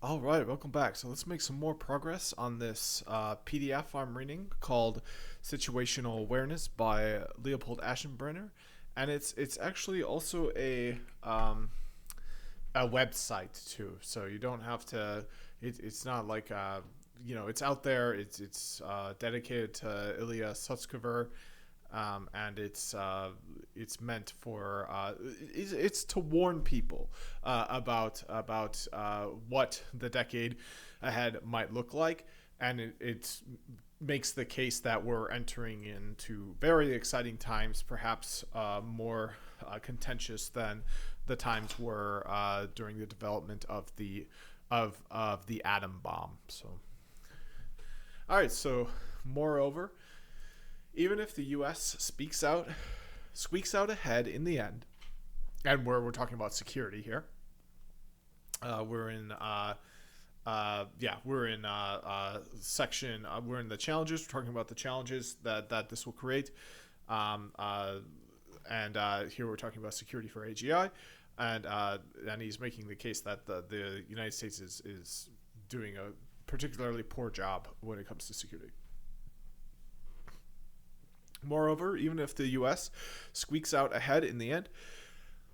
All right, welcome back. So let's make some more progress on this PDF I'm reading called "Situational Awareness" by Leopold Aschenbrenner, and it's actually also a website too. So you don't have to. It's not like it's out there. It's dedicated to Ilya Sutskever, and it's meant for it's to warn people about what the decade ahead might look like, and it makes the case that we're entering into very exciting times, perhaps more contentious than the times were during the development of the atom bomb. So, all right. So, moreover, even if the U.S. squeaks out ahead in the end, and we're talking about security here, we're in we're in section. We're in the challenges. We're talking about the challenges that this will create, um, uh, and here we're talking about security for AGI, and he's making the case that the United States is doing a particularly poor job when it comes to security. Moreover, even if the US squeaks out ahead in the end,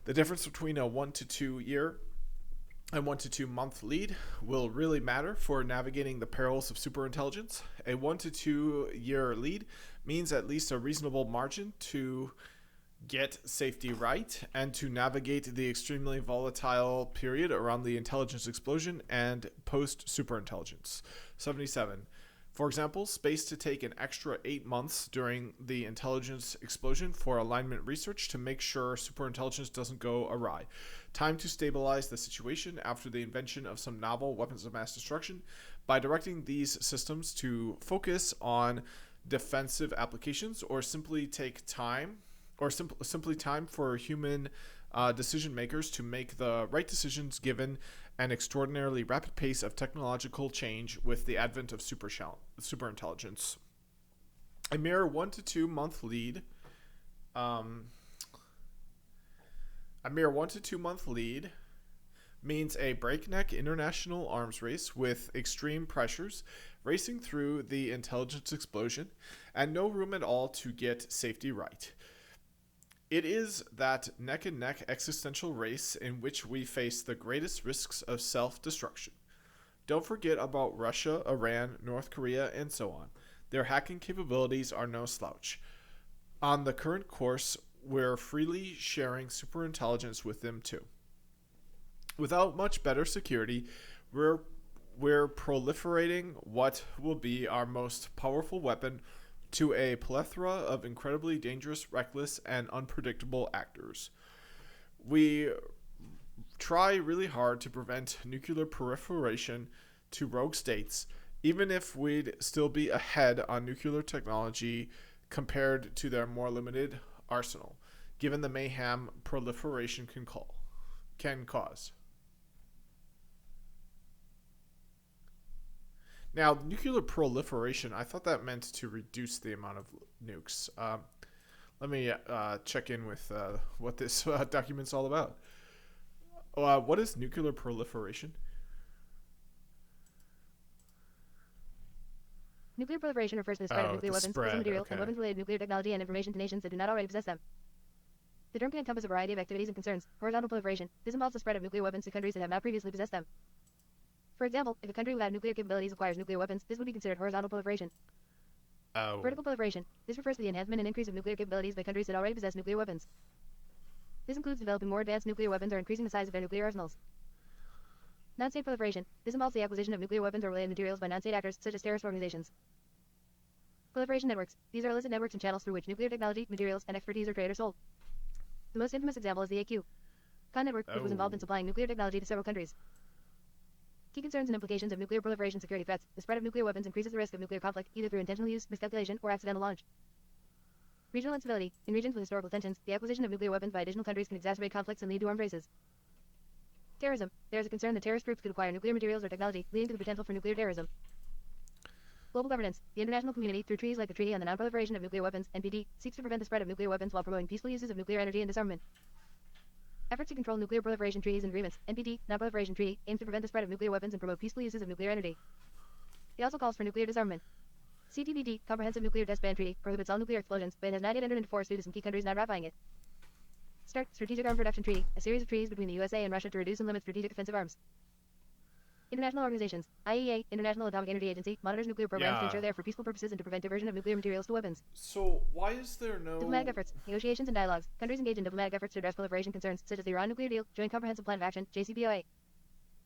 the difference between a 1 to 2 year and 1 to 2 month lead will really matter for navigating the perils of superintelligence. A 1 to 2 year lead means at least a reasonable margin to get safety right and to navigate the extremely volatile period around the intelligence explosion and post superintelligence. 77. For example, space to take an extra 8 months during the intelligence explosion for alignment research to make sure superintelligence doesn't go awry. Time to stabilize the situation after the invention of some novel weapons of mass destruction by directing these systems to focus on defensive applications or simply take time or simply time for human decision makers to make the right decisions given an extraordinarily rapid pace of technological change with the advent of superintelligence. A mere 1 to 2 month lead, um, a mere 1 to 2 month lead means a breakneck international arms race with extreme pressures racing through the intelligence explosion and no room at all to get safety right. It is that neck and neck existential race in which we face the greatest risks of self destruction. Don't forget about Russia, Iran, North Korea, and so on. Their hacking capabilities are no slouch. On the current course, we're freely sharing superintelligence with them too. Without much better security, we're we're proliferating what will be our most powerful weapon to a plethora of incredibly dangerous, reckless, and unpredictable actors. We try really hard to prevent nuclear proliferation to rogue states, even if we'd still be ahead on nuclear technology compared to their more limited arsenal, given the mayhem proliferation can cause. Now, nuclear proliferation, I thought that meant to reduce the amount of nukes. Let me check in with what this document's all about. What is nuclear proliferation? Nuclear proliferation refers to the spread of Oh, nuclear the weapons, fissile spread. materials, and Okay. weapons-related nuclear technology and information to nations that do not already possess them. The term can encompass a variety of activities and concerns. Horizontal proliferation. This involves the spread of nuclear weapons to countries that have not previously possessed them. For example, if a country without nuclear capabilities acquires nuclear weapons, this would be considered horizontal proliferation. Oh. Vertical proliferation. This refers to the enhancement and increase of nuclear capabilities by countries that already possess nuclear weapons. This includes developing more advanced nuclear weapons or increasing the size of their nuclear arsenals. Non-state proliferation. This involves the acquisition of nuclear weapons or related materials by non-state actors, such as terrorist organizations. Proliferation networks. These are illicit networks and channels through which nuclear technology, materials, and expertise are traded or sold. The most infamous example is the AQ-Con network, which was involved in Oh. supplying nuclear technology to several countries. Key concerns and implications of nuclear proliferation security threats. The spread of nuclear weapons increases the risk of nuclear conflict, either through intentional use, miscalculation, or accidental launch. Regional instability. In regions with historical tensions, the acquisition of nuclear weapons by additional countries can exacerbate conflicts and lead to armed races. Terrorism. There is a concern that terrorist groups could acquire nuclear materials or technology, leading to the potential for nuclear terrorism. Global governance. The international community, through treaties like the Treaty on the Non-Proliferation of Nuclear Weapons (NPT), seeks to prevent the spread of nuclear weapons while promoting peaceful uses of nuclear energy and disarmament. Efforts to control nuclear proliferation treaties and agreements, NPT, Non-Proliferation Treaty, aims to prevent the spread of nuclear weapons and promote peaceful uses of nuclear energy. It also calls for nuclear disarmament. CTBT, Comprehensive Nuclear Test Ban Treaty, prohibits all nuclear explosions, but it has not yet entered into force due to some key countries not ratifying it. START, Strategic Arms Reduction Treaty, a series of treaties between the USA and Russia to reduce and limit strategic offensive arms. International organizations, IAEA, International Atomic Energy Agency, monitors nuclear programs to ensure they are for peaceful purposes and to prevent diversion of nuclear materials to weapons. So why is there no... Diplomatic efforts, negotiations and dialogues. Countries engage in diplomatic efforts to address proliferation concerns, such as the Iran Nuclear Deal, Joint Comprehensive Plan of Action, JCPOA.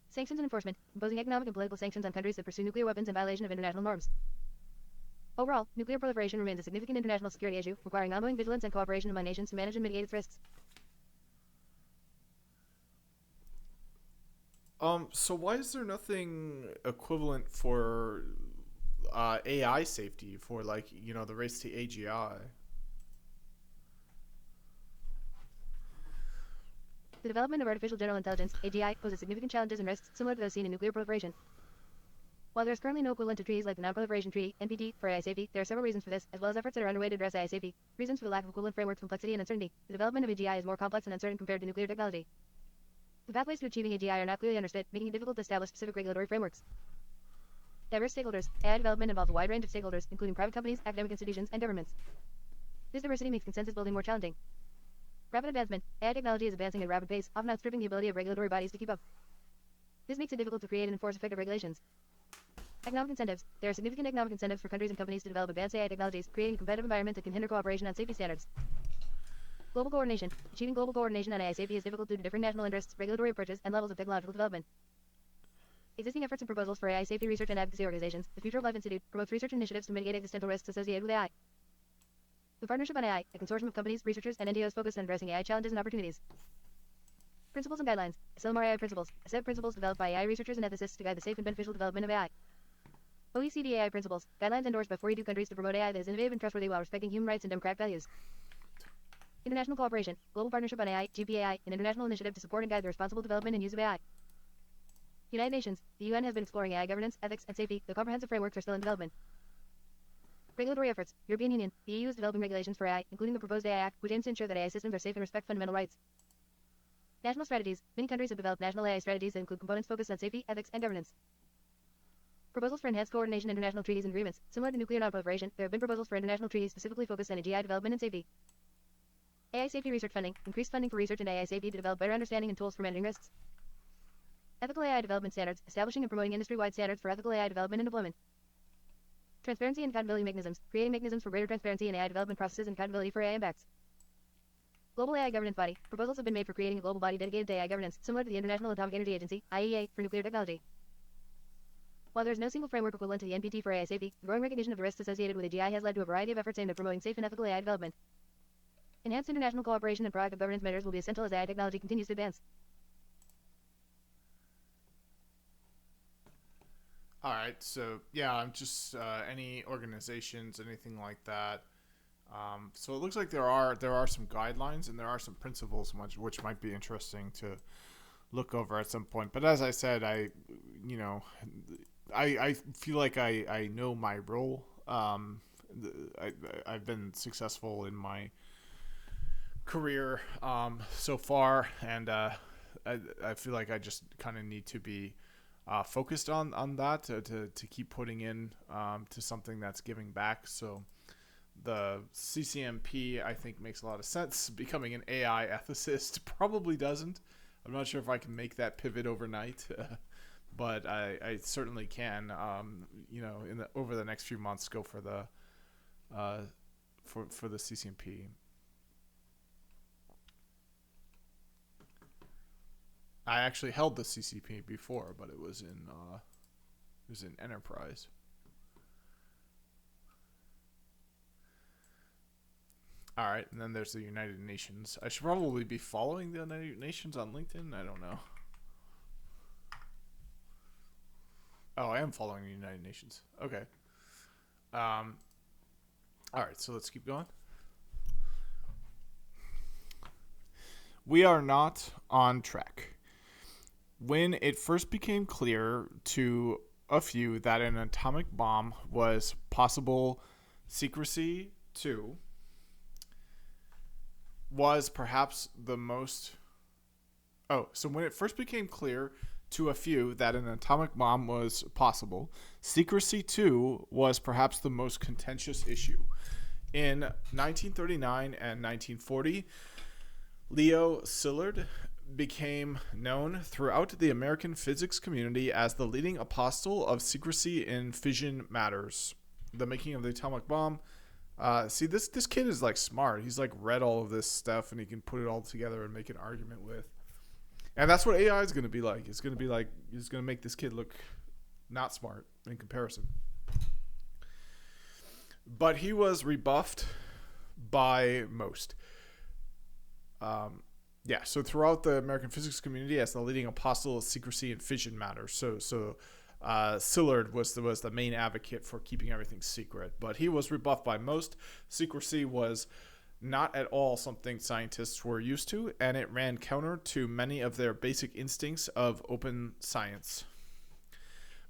Sanctions and enforcement, imposing economic and political sanctions on countries that pursue nuclear weapons in violation of international norms. Overall, nuclear proliferation remains a significant international security issue, requiring ongoing vigilance and cooperation among nations to manage and mitigate its risks. So why is there nothing equivalent for AI safety, for like, the race to AGI? The development of artificial general intelligence, AGI, poses significant challenges and risks similar to those seen in nuclear proliferation. While there is currently no equivalent to treaties like the Non-Proliferation Treaty, NPT, for AI safety, there are several reasons for this, as well as efforts that are underway to address AI safety. Reasons for the lack of equivalent frameworks, complexity, and uncertainty. The development of AGI is more complex and uncertain compared to nuclear technology. The pathways to achieving AGI are not clearly understood, making it difficult to establish specific regulatory frameworks. Diverse stakeholders. AI development involves a wide range of stakeholders, including private companies, academic institutions, and governments. This diversity makes consensus building more challenging. Rapid advancement. AI technology is advancing at a rapid pace, often outstripping the ability of regulatory bodies to keep up. This makes it difficult to create and enforce effective regulations. Economic incentives. There are significant economic incentives for countries and companies to develop advanced AI technologies, creating a competitive environment that can hinder cooperation on safety standards. Global coordination. Achieving global coordination on AI safety is difficult due to different national interests, regulatory approaches, and levels of technological development. Existing efforts and proposals for AI safety research and advocacy organizations. The Future of Life Institute promotes research initiatives to mitigate existential risks associated with AI. The Partnership on AI, a consortium of companies, researchers, and NGOs focused on addressing AI challenges and opportunities. Principles and guidelines. SLMR AI principles. A set of principles developed by AI researchers and ethicists to guide the safe and beneficial development of AI. OECD AI principles. Guidelines endorsed by 42 countries to promote AI that is innovative and trustworthy while respecting human rights and democratic values. International cooperation. Global Partnership on AI, GPAI, an international initiative to support and guide the responsible development and use of AI. United Nations. The UN has been exploring AI governance, ethics, and safety, though comprehensive frameworks are still in development. Regulatory efforts. European Union. The EU is developing regulations for AI, including the proposed AI Act, which aims to ensure that AI systems are safe and respect fundamental rights. National strategies. Many countries have developed national AI strategies that include components focused on safety, ethics, and governance. Proposals for enhanced coordination in international treaties and agreements. Similar to nuclear non-proliferation, there have been proposals for international treaties specifically focused on AGI development and safety. AI safety research funding. Increased funding for research in AI safety to develop better understanding and tools for managing risks. Ethical AI development standards. Establishing and promoting industry-wide standards for ethical AI development and deployment. Transparency and accountability mechanisms. Creating mechanisms for greater transparency in AI development processes and accountability for AI impacts. Global AI governance body. Proposals have been made for creating a global body dedicated to AI governance, similar to the International Atomic Energy Agency, IAEA, for nuclear technology. While there is no single framework equivalent to the NPT for AI safety, the growing recognition of the risks associated with AGI has led to a variety of efforts aimed at promoting safe and ethical AI development. Enhanced international cooperation and proactive governance measures will be essential as AI technology continues to advance. All right, so yeah, I'm just any organizations, anything like that. So it looks like there are some guidelines and there are some principles which might be interesting to look over at some point. But as I said, I feel like I know my role. I've been successful in my career so far, and I feel like I just kind of need to be focused on that to keep putting in to something that's giving back. So the CCMP, I think, makes a lot of sense. Becoming an AI ethicist probably doesn't. I'm not sure if I can make that pivot overnight, but I certainly can. Over the next few months, go for the for the CCMP. I actually held the CCP before, but it was in Enterprise. All right, and then there's the United Nations. I should probably be following the United Nations on LinkedIn. I don't know. Oh, I am following the United Nations. Okay. All right, so let's keep going. We are not on track. When it first became clear to a few that an atomic bomb was possible, secrecy, too, was perhaps the most Oh, so when it first became clear to a few that an atomic bomb was possible, secrecy too was perhaps the most contentious issue. In 1939 and 1940, Leo Szilard became known throughout the American physics community as the leading apostle of secrecy in fission matters. The making of the atomic bomb. See, this kid is like smart. He's like read all of this stuff and he can put it all together and make an argument with. And that's what AI is going to be like. It's going to make this kid look not smart in comparison. But he was rebuffed by most. So throughout the American physics community, as the leading apostle of secrecy and fission matters. So Szilard was the main advocate for keeping everything secret, but he was rebuffed by most. Secrecy was not at all something scientists were used to, and it ran counter to many of their basic instincts of open science.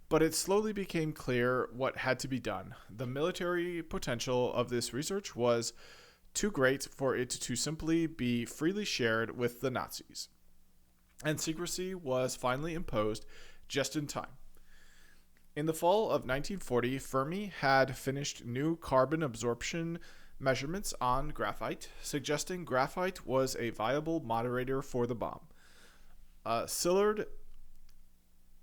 But it slowly became clear what had to be done. The military potential of this research was too great for it to simply be freely shared with the Nazis. And secrecy was finally imposed just in time. In the fall of 1940, Fermi had finished new carbon absorption measurements on graphite, suggesting graphite was a viable moderator for the bomb. Szilard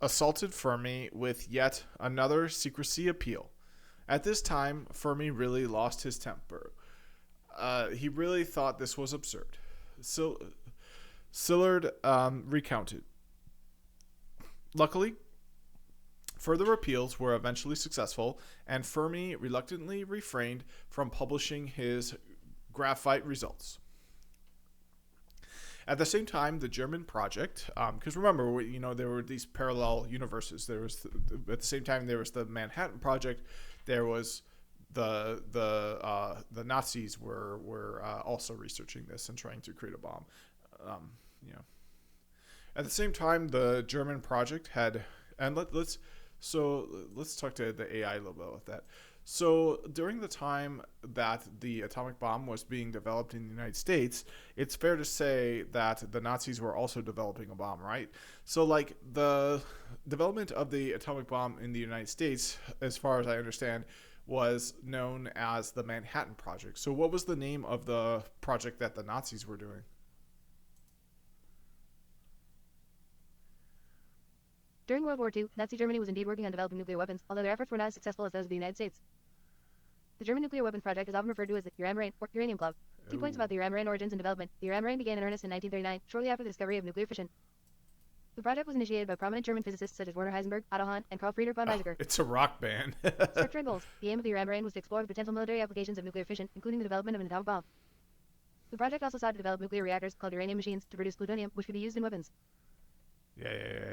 assaulted Fermi with yet another secrecy appeal. At this time, Fermi really lost his temper. He really thought this was absurd. Szilard recounted. Luckily, further appeals were eventually successful, and Fermi reluctantly refrained from publishing his graphite results. At the same time, the German project, because remember, there were these parallel universes. There was at the same time there was the Manhattan Project. There was the Nazis were also researching this and trying to create a bomb. At the same time, the German project had, and let's talk to the AI a little bit about that. So during the time that the atomic bomb was being developed in the United States, it's fair to say that the Nazis were also developing a bomb, right? So like the development of the atomic bomb in the United States, as far as I understand, was known as the Manhattan Project. So what was the name of the project that the Nazis were doing? During World War II, Nazi Germany was indeed working on developing nuclear weapons, although their efforts were not as successful as those of the United States. The German nuclear weapons project is often referred to as the Uran or Uranium Club. 2 points about the Uran origins and development. The Uran began in earnest in 1939, shortly after the discovery of nuclear fission. The project was initiated by prominent German physicists such as Werner Heisenberg, Otto Hahn, and Carl Friedrich von Weizsäcker. It's a rock band. Structure and goals. The aim of the Uran was to explore the potential military applications of nuclear fission, including the development of an atomic bomb. The project also sought to develop nuclear reactors called uranium machines to produce plutonium, which could be used in weapons.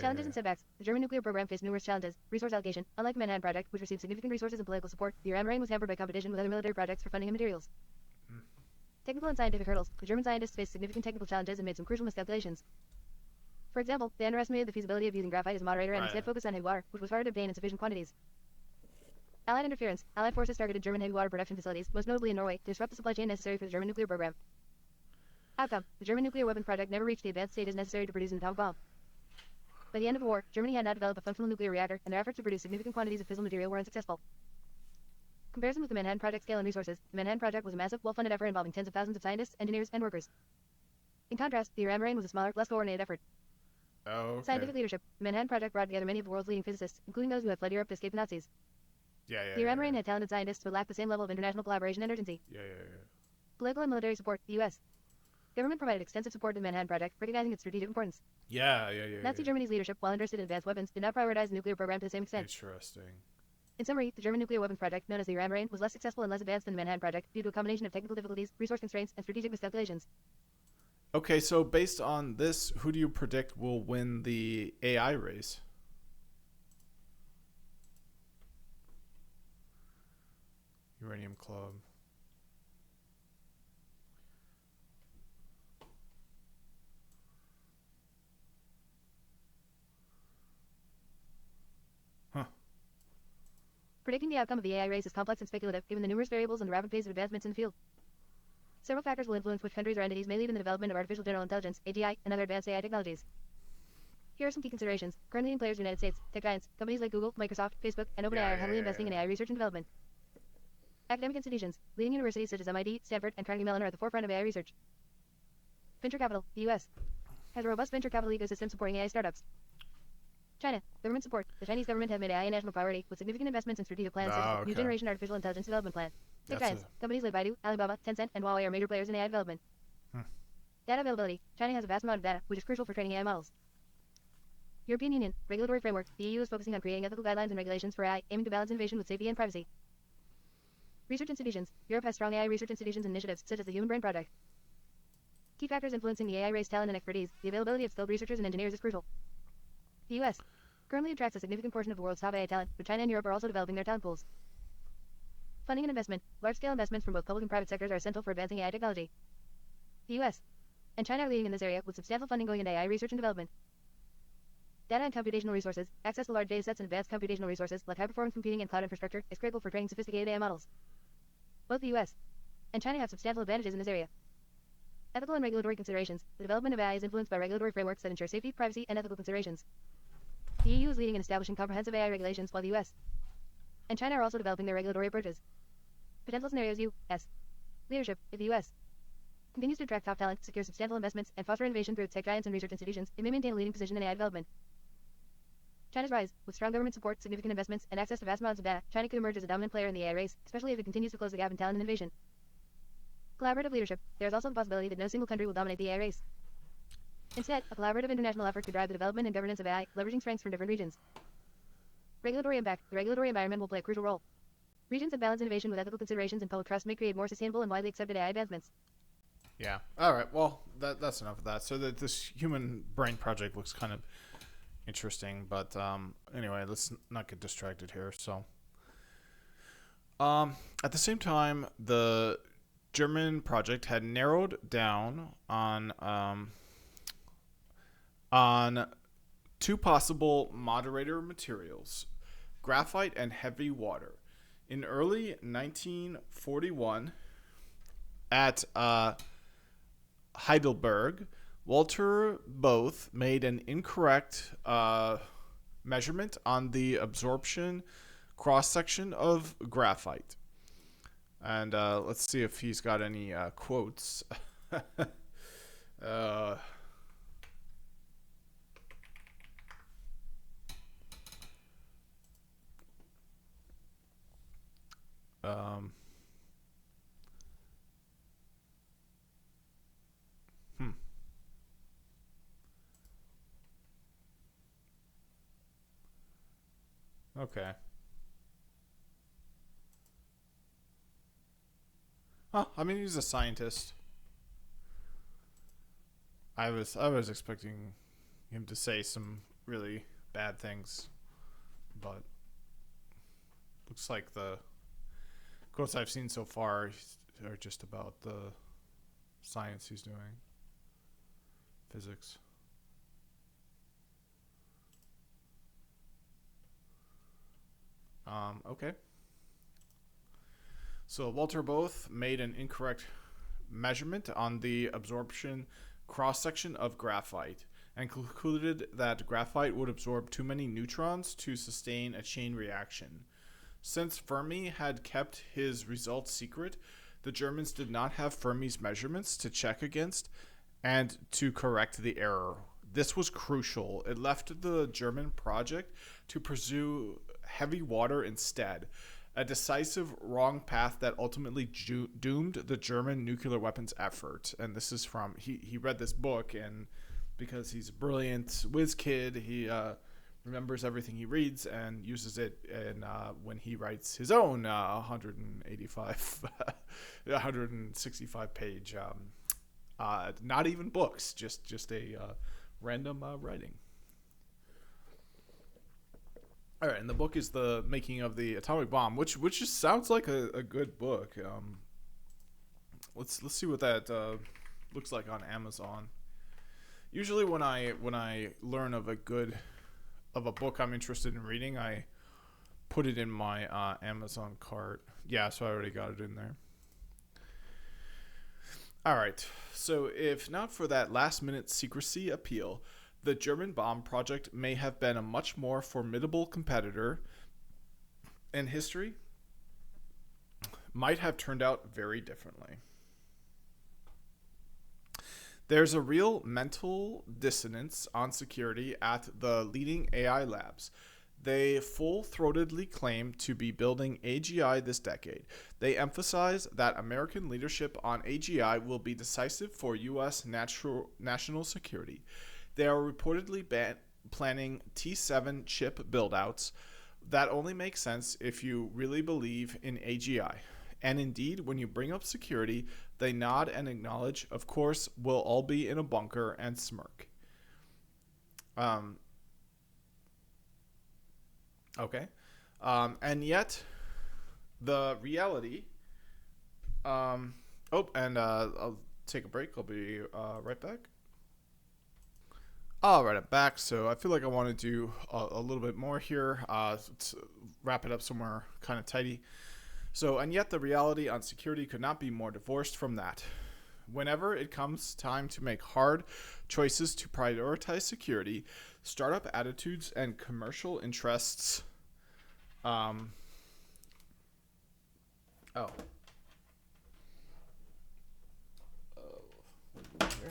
Challenges and setbacks. The German nuclear program faced numerous challenges. Resource allocation. Unlike the Manhattan Project, which received significant resources and political support, the Uran was hampered by competition with other military projects for funding and materials. Technical and scientific hurdles. The German scientists faced significant technical challenges and made some crucial miscalculations. For example, they underestimated the feasibility of using graphite as a moderator and instead focused on heavy water, which was hard to obtain in sufficient quantities. Allied interference. Allied forces targeted German heavy water production facilities, most notably in Norway, to disrupt the supply chain necessary for the German nuclear program. Outcome. The German nuclear weapon project never reached the advanced stages necessary to produce an atomic bomb. By the end of the war, Germany had not developed a functional nuclear reactor, and their efforts to produce significant quantities of fissile material were unsuccessful. Comparison with the Manhattan Project scale and resources, the Manhattan Project was a massive, well-funded effort involving tens of thousands of scientists, engineers, and workers. In contrast, the Uran was a smaller, less coordinated effort. Scientific leadership. The Manhattan Project brought together many of the world's leading physicists, including those who had fled Europe to escape the Nazis. The Uran had talented scientists but lacked the same level of international collaboration and urgency. Political and military support. The U.S. government provided extensive support to the Manhattan Project, recognizing its strategic importance. Nazi Germany's leadership, while interested in advanced weapons, did not prioritize the nuclear program to the same extent. Interesting. In summary, the German nuclear weapons project, known as the Uran, was less successful and less advanced than the Manhattan Project due to a combination of technical difficulties, resource constraints, and strategic miscalculations. Okay, so based on this, who do you predict will win the AI race? Uranium Club. Predicting the outcome of the AI race is complex and speculative, given the numerous variables and the rapid pace of advancements in the field. Several factors will influence which countries or entities may lead in the development of artificial general intelligence, AGI, and other advanced AI technologies. Here are some key considerations. Current leading players in the United States, tech giants, companies like Google, Microsoft, Facebook, and OpenAI are heavily investing in AI research and development. Academic institutions, leading universities such as MIT, Stanford, and Carnegie Mellon are at the forefront of AI research. Venture capital, the U.S. has a robust venture capital ecosystem supporting AI startups. China, government support. The Chinese government have made AI a national priority with significant investments in strategic plans such as the New Generation Artificial Intelligence Development Plan. Tech giants, companies like Baidu, Alibaba, Tencent, and Huawei are major players in AI development. Data availability. China has a vast amount of data, which is crucial for training AI models. European Union, regulatory framework. The EU is focusing on creating ethical guidelines and regulations for AI, aiming to balance innovation with safety and privacy. Research institutions. Europe has strong AI research institutions and initiatives, such as the Human Brain Project. Key factors influencing the AI race: talent and expertise. The availability of skilled researchers and engineers is crucial. The U.S. currently attracts a significant portion of the world's top AI talent, but China and Europe are also developing their talent pools. Funding and investment. Large-scale investments from both public and private sectors are essential for advancing AI technology. The U.S. and China are leading in this area, with substantial funding going into AI research and development. Data and computational resources. Access to large datasets and advanced computational resources, like high-performance computing and cloud infrastructure, is critical for training sophisticated AI models. Both the U.S. and China have substantial advantages in this area. Ethical and regulatory considerations. The development of AI is influenced by regulatory frameworks that ensure safety, privacy, and ethical considerations. The EU is leading in establishing comprehensive AI regulations, while the U.S. and China are also developing their regulatory approaches. Potential scenarios: U.S. leadership. If the U.S. continues to attract top talent, secure substantial investments, and foster innovation through its tech giants and research institutions, it may maintain a leading position in AI development. China's rise. With strong government support, significant investments, and access to vast amounts of data, China could emerge as a dominant player in the AI race, especially if it continues to close the gap in talent and innovation. Collaborative leadership. There is also the possibility that no single country will dominate the AI race. Instead, a collaborative international effort could drive the development and governance of AI, leveraging strengths from different regions. Regulatory impact. The regulatory environment will play a crucial role. Regions that balance innovation with ethical considerations and public trust may create more sustainable and widely accepted AI advancements. Yeah. All right. Well, that's enough of that. So this Human Brain Project looks kind of interesting, but anyway, let's not get distracted here. So, at the same time, the German project had narrowed down on two possible moderator materials: graphite and heavy water. In early 1941, at Heidelberg, Walter Bothe made an incorrect measurement on the absorption cross-section of graphite. And let's see if he's got any quotes. Okay. I mean, he's a scientist. I was expecting him to say some really bad things, but looks like the quotes I've seen so far are just about the science he's doing, physics. Okay. So Walter Bothe made an incorrect measurement on the absorption cross-section of graphite and concluded that graphite would absorb too many neutrons to sustain a chain reaction. Since Fermi had kept his results secret, the Germans did not have Fermi's measurements to check against and to correct the error. This was crucial. It left the German project to pursue heavy water instead, a decisive wrong path that ultimately doomed the German nuclear weapons effort. And this is from, he read this book, and because he's a brilliant whiz kid, he remembers everything he reads and uses it in, when he writes his own 165 page, not even books, just a random writing. All right, and the book is The Making of the Atomic Bomb, which just sounds like a good book. Let's see what that looks like on Amazon. Usually, when I learn of a book I'm interested in reading, I put it in my Amazon cart. Yeah, so I already got it in there. All right. So, if not for that last minute secrecy appeal, the German bomb project may have been a much more formidable competitor, and history might have turned out very differently. There's a real mental dissonance on security at the leading AI labs. They full throatedly claim to be building AGI this decade. They emphasize that American leadership on AGI will be decisive for U.S. national security. They are reportedly planning T7 chip buildouts that only make sense if you really believe in AGI. And indeed, when you bring up security, they nod and acknowledge, of course, we'll all be in a bunker and smirk. Okay. And yet, the reality. I'll take a break. I'll be right back. All right, I'm back. So I feel like I want to do a little bit more here to wrap it up somewhere kind of tidy. So, and yet the reality on security could not be more divorced from that. Whenever it comes time to make hard choices to prioritize security, startup attitudes and commercial interests. Oh. Here.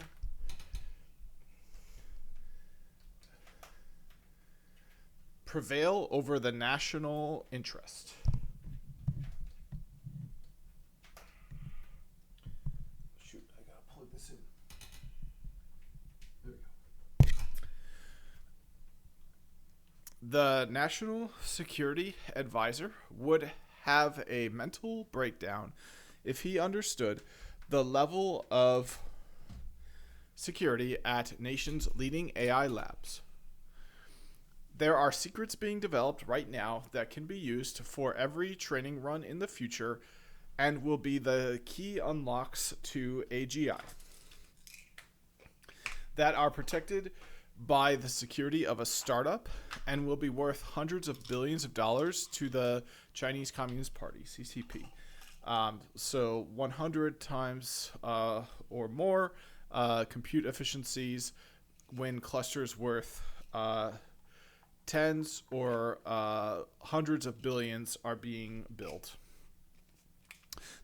Prevail over the national interest. Shoot, I gotta plug this in. There we go. The National Security Advisor would have a mental breakdown if he understood the level of security at nation's leading AI labs. There are secrets being developed right now that can be used for every training run in the future and will be the key unlocks to AGI that are protected by the security of a startup and will be worth hundreds of billions of dollars to the Chinese Communist Party, CCP. So 100 times or more compute efficiencies when clusters worth tens or hundreds of billions are being built.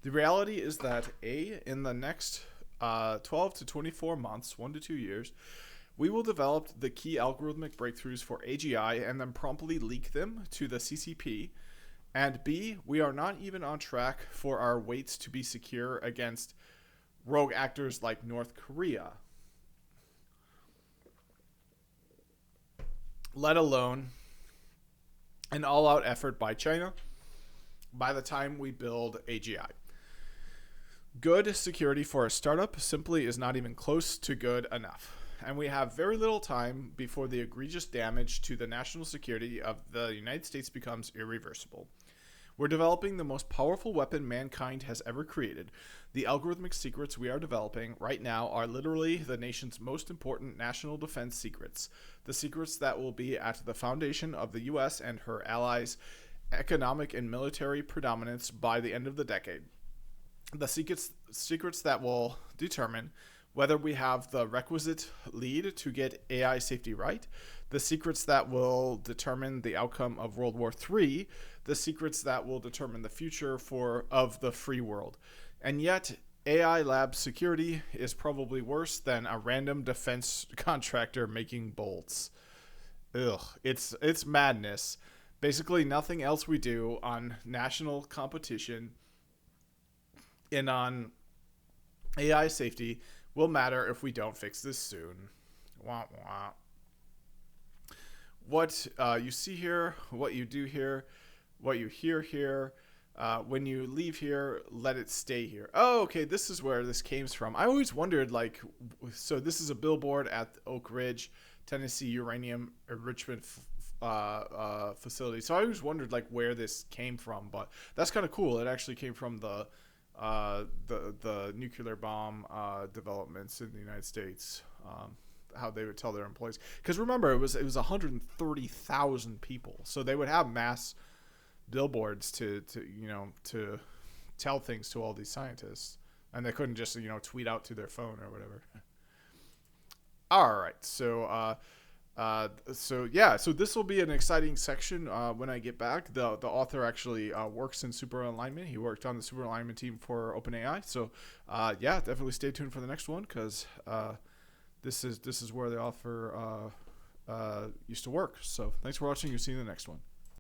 The reality is that in the next 12 to 24 months, 1 to 2 years, we will develop the key algorithmic breakthroughs for AGI and then promptly leak them to the CCP. And B, we are not even on track for our weights to be secure against rogue actors like North Korea, let alone an all-out effort by China by the time we build AGI. Good security for a startup simply is not even close to good enough. And we have very little time before the egregious damage to the national security of the United States becomes irreversible. We're developing the most powerful weapon mankind has ever created. The algorithmic secrets we are developing right now are literally the nation's most important national defense secrets. The secrets that will be at the foundation of the U.S. and her allies' economic and military predominance by the end of the decade. The secrets that will determine whether we have the requisite lead to get AI safety right, the secrets that will determine the outcome of World War III, the secrets that will determine the future of the free world. And yet, AI lab security is probably worse than a random defense contractor making bolts. Ugh, it's madness. Basically, nothing else we do on national competition and on AI safety will matter if we don't fix this soon. Wah, wah. What you see here, what you do here, what you hear here, when you leave here, let it stay here. Oh, okay, this is where this came from. I always wondered, like, so this is a billboard at Oak Ridge, Tennessee uranium enrichment facility. So I always wondered, like, where this came from, but that's kind of cool. It actually came from the nuclear bomb developments in the United States, how they would tell their employees. Because remember, it was 130,000 people, so they would have mass billboards to tell things to all these scientists. and they couldn't just tweet out to their phone or whatever. All right, so this will be an exciting section when I get back. The author actually works in super alignment. He worked on the super alignment team for OpenAI. So definitely stay tuned for the next one, because this is where the author used to work. So thanks for watching. You'll see you in the next one.